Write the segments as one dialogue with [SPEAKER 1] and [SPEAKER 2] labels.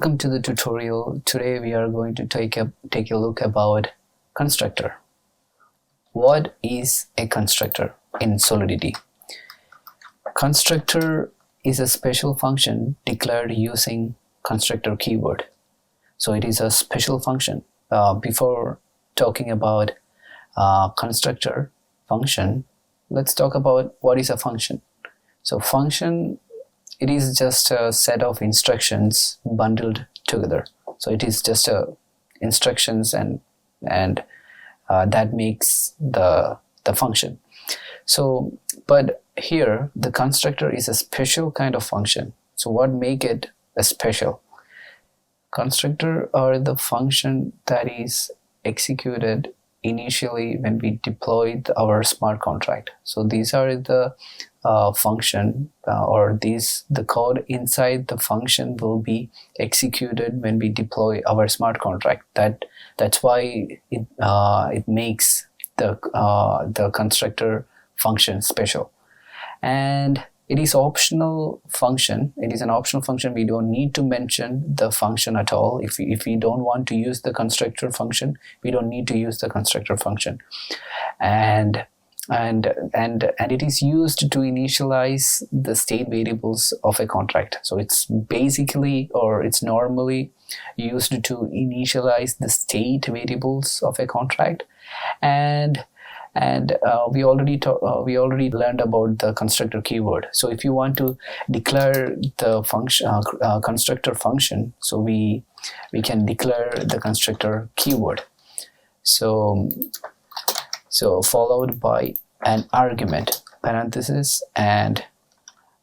[SPEAKER 1] Welcome to the tutorial. Today we are going to take a look about constructor. What is a constructor in Solidity? Constructor is a special function declared using constructor keyword. So it is a special function. Before talking about constructor function, let's talk about what is a function. So function, it is just a set of instructions bundled together. So it is just instructions and that makes the function. So but here the constructor is a special kind of function. So what make it a special? Constructor are the function that is executed initially when we deployed our smart contract. So these are the function the code inside the function will be executed when we deploy our smart contract. That's why it makes the constructor function special. And it is optional function. It is an optional function. We don't need to mention the function at all. If we don't want to use the constructor function, we don't need to use the constructor function. And it is used to initialize the state variables of a contract. So it's basically, or it's normally used to initialize the state variables of a contract. And we already learned about the constructor keyword. So if you want to declare the function constructor function, so we can declare the constructor keyword. So followed by an argument, parenthesis and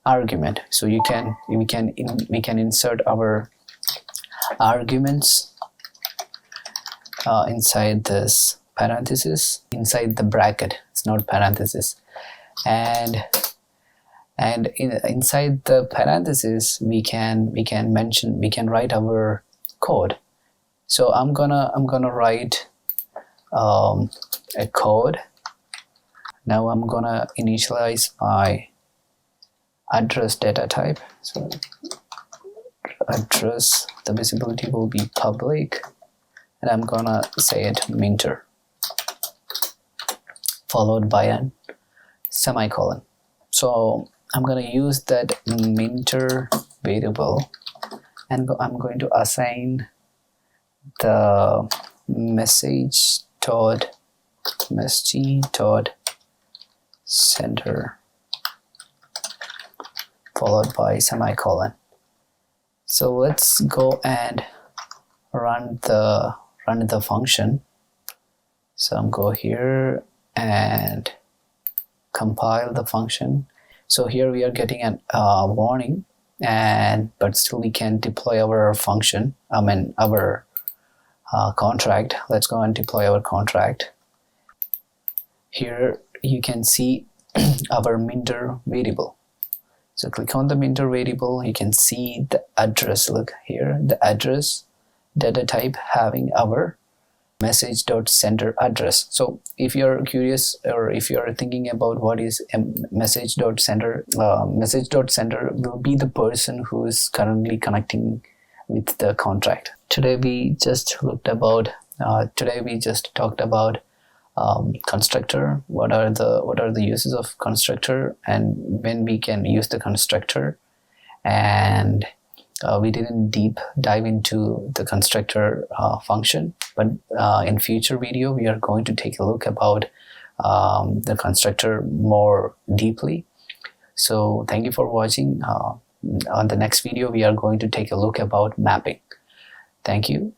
[SPEAKER 1] argument. So we can insert our arguments inside this parenthesis, inside the bracket. It's not parenthesis, and inside the parenthesis we can write our code. So I'm gonna write a code. Now I'm gonna initialize my address data type. So address, the visibility will be public, and I'm gonna say it minter, followed by a semicolon. So I'm gonna use that minter variable, and I'm going to assign the message dot center, followed by semicolon. So let's go and run the function. So I'm go here and compile the function. So here we are getting a warning, but still we can deploy our function. Our contract. Let's go and deploy our contract. Here you can see our minter variable. So click on the minter variable. You can see the address. Look here, the address data type having our message.sender address. So if you're curious, or if you're thinking about what is a message.sender, message.sender will be the person who is currently connecting with the contract. Today we just talked about constructor. What are the uses of constructor and when we can use the constructor, and we didn't deep dive into the constructor function, but in future video we are going to take a look about the constructor more deeply. So thank you for watching. On the next video we are going to take a look about mapping. Thank you.